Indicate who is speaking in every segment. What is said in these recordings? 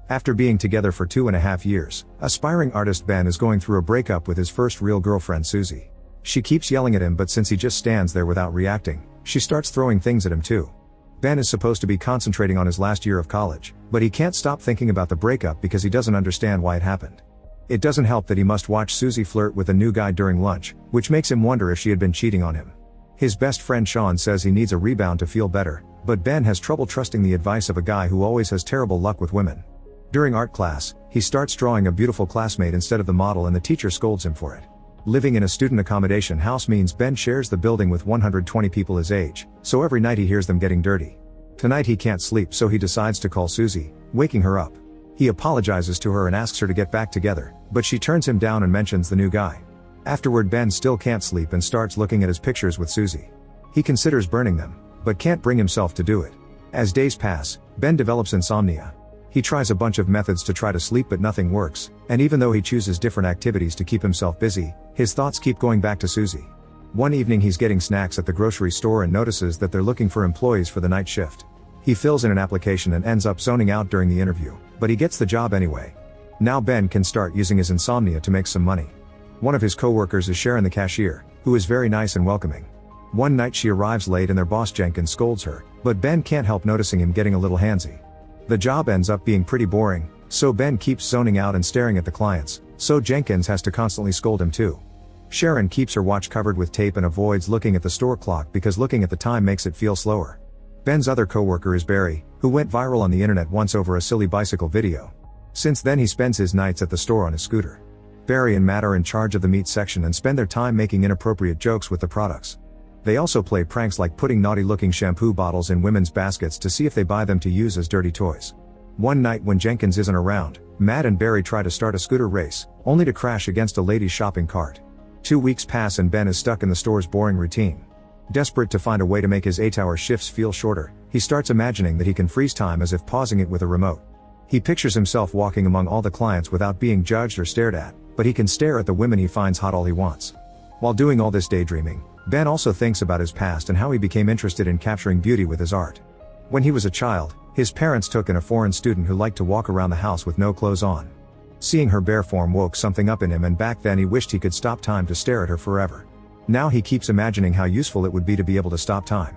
Speaker 1: After being together for 2.5 years, aspiring artist Ben is going through a breakup with his first real girlfriend Susie. She keeps yelling at him, but since he just stands there without reacting, she starts throwing things at him too. Ben is supposed to be concentrating on his last year of college, but he can't stop thinking about the breakup because he doesn't understand why it happened. It doesn't help that he must watch Susie flirt with a new guy during lunch, which makes him wonder if she had been cheating on him. His best friend Sean says he needs a rebound to feel better, but Ben has trouble trusting the advice of a guy who always has terrible luck with women. During art class, he starts drawing a beautiful classmate instead of the model and the teacher scolds him for it. Living in a student accommodation house means Ben shares the building with 120 people his age, so every night he hears them getting dirty. Tonight he can't sleep, so he decides to call Susie, waking her up. He apologizes to her and asks her to get back together, but she turns him down and mentions the new guy. Afterward, Ben still can't sleep and starts looking at his pictures with Susie. He considers burning them, but can't bring himself to do it. As days pass, Ben develops insomnia. He tries a bunch of methods to try to sleep, but nothing works, and even though he chooses different activities to keep himself busy, his thoughts keep going back to Susie. One evening he's getting snacks at the grocery store and notices that they're looking for employees for the night shift. He fills in an application and ends up zoning out during the interview, but he gets the job anyway. Now Ben can start using his insomnia to make some money. One of his co-workers is Sharon, the cashier, who is very nice and welcoming. One night she arrives late and their boss Jenkins scolds her, but Ben can't help noticing him getting a little handsy. The job ends up being pretty boring, so Ben keeps zoning out and staring at the clients, so Jenkins has to constantly scold him too. Sharon keeps her watch covered with tape and avoids looking at the store clock because looking at the time makes it feel slower. Ben's other coworker is Barry, who went viral on the internet once over a silly bicycle video. Since then he spends his nights at the store on his scooter. Barry and Matt are in charge of the meat section and spend their time making inappropriate jokes with the products. They also play pranks like putting naughty-looking shampoo bottles in women's baskets to see if they buy them to use as dirty toys. One night when Jenkins isn't around, Matt and Barry try to start a scooter race, only to crash against a lady's shopping cart. 2 weeks pass and Ben is stuck in the store's boring routine. Desperate to find a way to make his 8-hour shifts feel shorter, he starts imagining that he can freeze time as if pausing it with a remote. He pictures himself walking among all the clients without being judged or stared at, but he can stare at the women he finds hot all he wants. While doing all this daydreaming, Ben also thinks about his past and how he became interested in capturing beauty with his art. When he was a child, his parents took in a foreign student who liked to walk around the house with no clothes on. Seeing her bare form woke something up in him, and back then he wished he could stop time to stare at her forever. Now he keeps imagining how useful it would be to be able to stop time.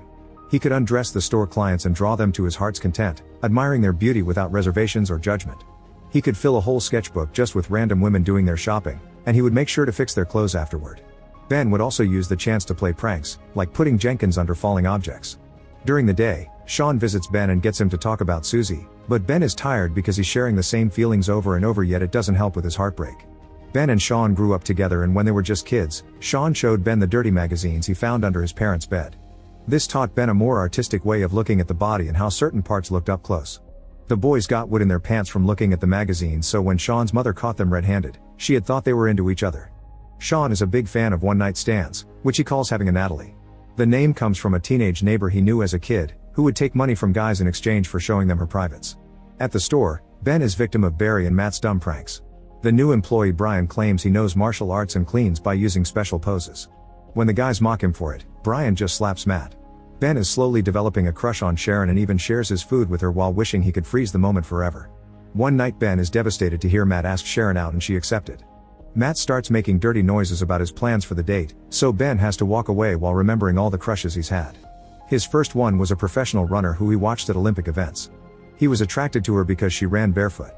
Speaker 1: He could undress the store clients and draw them to his heart's content, admiring their beauty without reservations or judgment. He could fill a whole sketchbook just with random women doing their shopping, and he would make sure to fix their clothes afterward. Ben would also use the chance to play pranks, like putting Jenkins under falling objects. During the day, Sean visits Ben and gets him to talk about Susie, but Ben is tired because he's sharing the same feelings over and over, yet it doesn't help with his heartbreak. Ben and Sean grew up together, and when they were just kids, Sean showed Ben the dirty magazines he found under his parents' bed. This taught Ben a more artistic way of looking at the body and how certain parts looked up close. The boys got wood in their pants from looking at the magazines, so when Sean's mother caught them red-handed, she had thought they were into each other. Sean is a big fan of one-night stands, which he calls having a Natalie. The name comes from a teenage neighbor he knew as a kid, who would take money from guys in exchange for showing them her privates. At the store, Ben is victim of Barry and Matt's dumb pranks. The new employee Brian claims he knows martial arts and cleans by using special poses. When the guys mock him for it, Brian just slaps Matt. Ben is slowly developing a crush on Sharon and even shares his food with her while wishing he could freeze the moment forever. One night Ben is devastated to hear Matt ask Sharon out and she accepted. Matt starts making dirty noises about his plans for the date, so Ben has to walk away while remembering all the crushes he's had. His first one was a professional runner who he watched at Olympic events. He was attracted to her because she ran barefoot.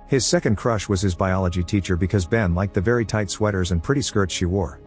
Speaker 1: His second crush was his biology teacher because Ben liked the very tight sweaters and pretty skirts she wore.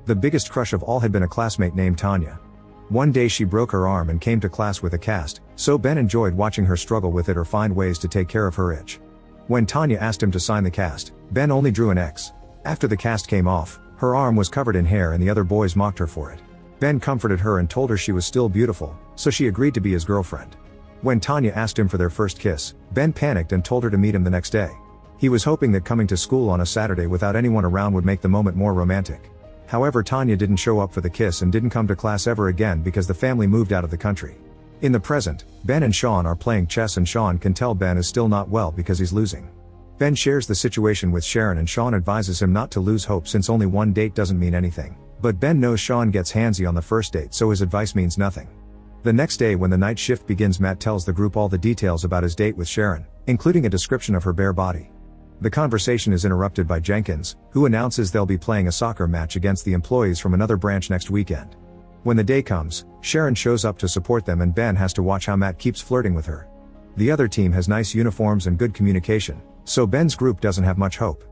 Speaker 1: The biggest crush of all had been a classmate named Tanya. One day she broke her arm and came to class with a cast, so Ben enjoyed watching her struggle with it or find ways to take care of her itch. When Tanya asked him to sign the cast, Ben only drew an X. After the cast came off, her arm was covered in hair and the other boys mocked her for it. Ben comforted her and told her she was still beautiful, so she agreed to be his girlfriend. When Tanya asked him for their first kiss, Ben panicked and told her to meet him the next day. He was hoping that coming to school on a Saturday without anyone around would make the moment more romantic. However, Tanya didn't show up for the kiss and didn't come to class ever again because the family moved out of the country. In the present, Ben and Sean are playing chess and Sean can tell Ben is still not well because he's losing. Ben shares the situation with Sharon and Sean advises him not to lose hope since only one date doesn't mean anything, but Ben knows Sean gets handsy on the first date, so his advice means nothing. The next day when the night shift begins, Matt tells the group all the details about his date with Sharon, including a description of her bare body. The conversation is interrupted by Jenkins, who announces they'll be playing a soccer match against the employees from another branch next weekend. When the day comes, Sharon shows up to support them and Ben has to watch how Matt keeps flirting with her. The other team has nice uniforms and good communication, so Ben's group doesn't have much hope.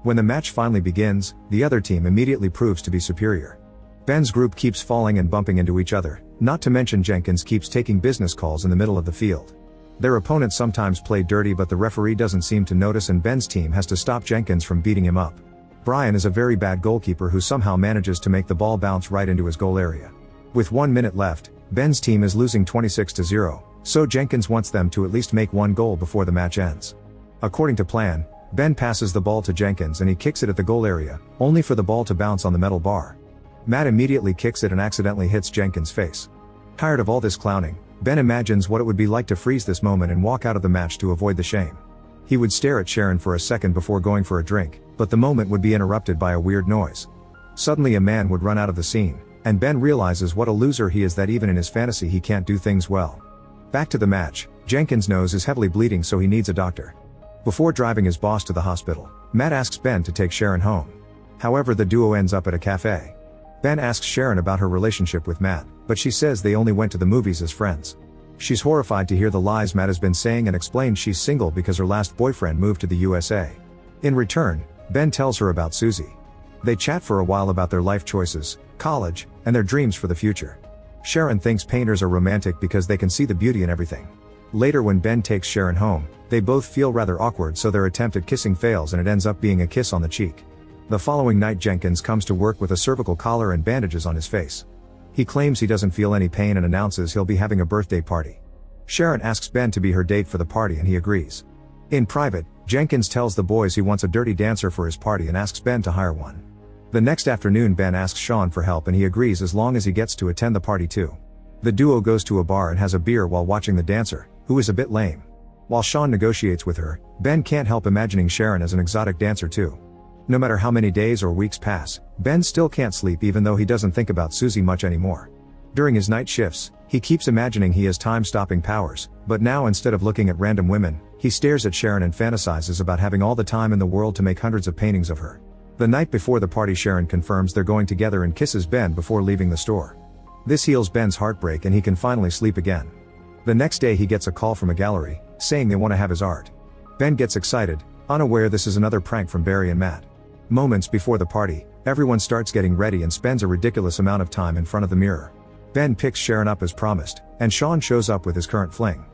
Speaker 1: When the match finally begins, the other team immediately proves to be superior. Ben's group keeps falling and bumping into each other, not to mention Jenkins keeps taking business calls in the middle of the field. Their opponents sometimes play dirty, but the referee doesn't seem to notice and Ben's team has to stop Jenkins from beating him up. Brian is a very bad goalkeeper who somehow manages to make the ball bounce right into his goal area. With 1 minute left, Ben's team is losing 26-0, so Jenkins wants them to at least make one goal before the match ends. According to plan, Ben passes the ball to Jenkins and he kicks it at the goal area, only for the ball to bounce on the metal bar. Matt immediately kicks it and accidentally hits Jenkins' face. Tired of all this clowning, Ben imagines what it would be like to freeze this moment and walk out of the match to avoid the shame. He would stare at Sharon for a second before going for a drink, but the moment would be interrupted by a weird noise. Suddenly a man would run out of the scene, and Ben realizes what a loser he is, that even in his fantasy he can't do things well. Back to the match, Jenkins' nose is heavily bleeding so he needs a doctor. Before driving his boss to the hospital, Matt asks Ben to take Sharon home. However, the duo ends up at a cafe. Ben asks Sharon about her relationship with Matt, but she says they only went to the movies as friends. She's horrified to hear the lies Matt has been saying and explains she's single because her last boyfriend moved to the USA. In return, Ben tells her about Susie. They chat for a while about their life choices, college, and their dreams for the future. Sharon thinks painters are romantic because they can see the beauty in everything. Later, when Ben takes Sharon home, they both feel rather awkward, so their attempt at kissing fails and it ends up being a kiss on the cheek. The following night, Jenkins comes to work with a cervical collar and bandages on his face. He claims he doesn't feel any pain and announces he'll be having a birthday party. Sharon asks Ben to be her date for the party and he agrees. In private, Jenkins tells the boys he wants a dirty dancer for his party and asks Ben to hire one. The next afternoon, Ben asks Sean for help and he agrees as long as he gets to attend the party too. The duo goes to a bar and has a beer while watching the dancer, who is a bit lame. While Sean negotiates with her, Ben can't help imagining Sharon as an exotic dancer too. No matter how many days or weeks pass, Ben still can't sleep even though he doesn't think about Susie much anymore. During his night shifts, he keeps imagining he has time-stopping powers, but now instead of looking at random women, he stares at Sharon and fantasizes about having all the time in the world to make hundreds of paintings of her. The night before the party, Sharon confirms they're going together and kisses Ben before leaving the store. This heals Ben's heartbreak and he can finally sleep again. The next day he gets a call from a gallery, saying they want to have his art. Ben gets excited, unaware this is another prank from Barry and Matt. Moments before the party, everyone starts getting ready and spends a ridiculous amount of time in front of the mirror. Ben picks Sharon up as promised, and Sean shows up with his current fling.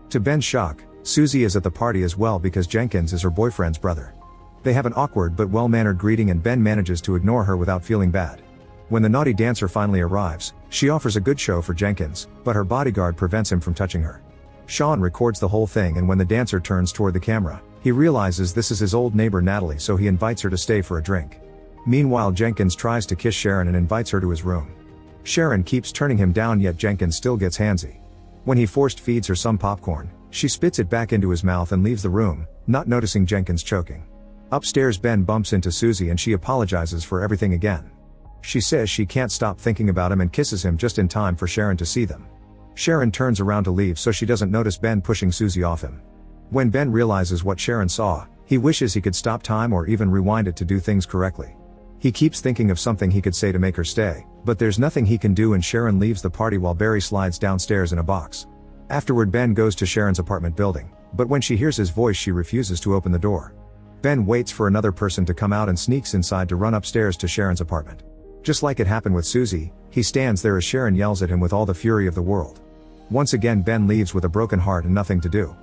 Speaker 1: To Ben's shock, Susie is at the party as well because Jenkins is her boyfriend's brother. They have an awkward but well-mannered greeting and Ben manages to ignore her without feeling bad. When the naughty dancer finally arrives, she offers a good show for Jenkins, but her bodyguard prevents him from touching her. Sean records the whole thing and when the dancer turns toward the camera, he realizes this is his old neighbor Natalie, so he invites her to stay for a drink. Meanwhile, Jenkins tries to kiss Sharon and invites her to his room. Sharon keeps turning him down, yet Jenkins still gets handsy. When he forced feeds her some popcorn, she spits it back into his mouth and leaves the room, not noticing Jenkins choking. Upstairs, Ben bumps into Susie and she apologizes for everything again. She says she can't stop thinking about him and kisses him just in time for Sharon to see them. Sharon turns around to leave so she doesn't notice Ben pushing Susie off him. When Ben realizes what Sharon saw, he wishes he could stop time or even rewind it to do things correctly. He keeps thinking of something he could say to make her stay, but there's nothing he can do and Sharon leaves the party while Barry slides downstairs in a box. Afterward, Ben goes to Sharon's apartment building, but when she hears his voice she refuses to open the door. Ben waits for another person to come out and sneaks inside to run upstairs to Sharon's apartment. Just like it happened with Susie, he stands there as Sharon yells at him with all the fury of the world. Once again, Ben leaves with a broken heart and nothing to do.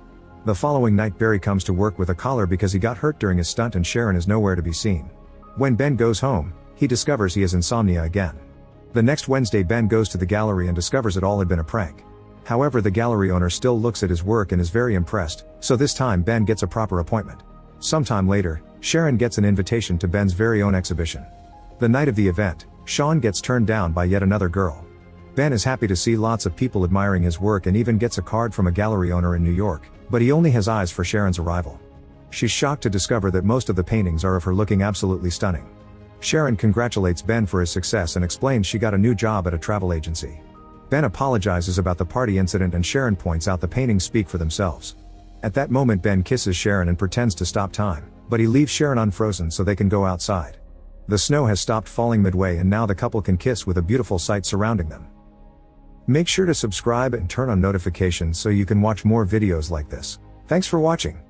Speaker 1: The following night, Barry comes to work with a collar because he got hurt during his stunt and Sharon is nowhere to be seen. When Ben goes home, he discovers he has insomnia again. The next Wednesday, Ben goes to the gallery and discovers it all had been a prank. However, the gallery owner still looks at his work and is very impressed, so this time Ben gets a proper appointment. Sometime later, Sharon gets an invitation to Ben's very own exhibition. The night of the event, Sean gets turned down by yet another girl. Ben is happy to see lots of people admiring his work and even gets a card from a gallery owner in New York, but he only has eyes for Sharon's arrival. She's shocked to discover that most of the paintings are of her looking absolutely stunning. Sharon congratulates Ben for his success and explains she got a new job at a travel agency. Ben apologizes about the party incident and Sharon points out the paintings speak for themselves. At that moment Ben kisses Sharon and pretends to stop time, but he leaves Sharon unfrozen so they can go outside. The snow has stopped falling midway and now the couple can kiss with a beautiful sight surrounding them. Make sure to subscribe and turn on notifications so you can watch more videos like this. Thanks for watching.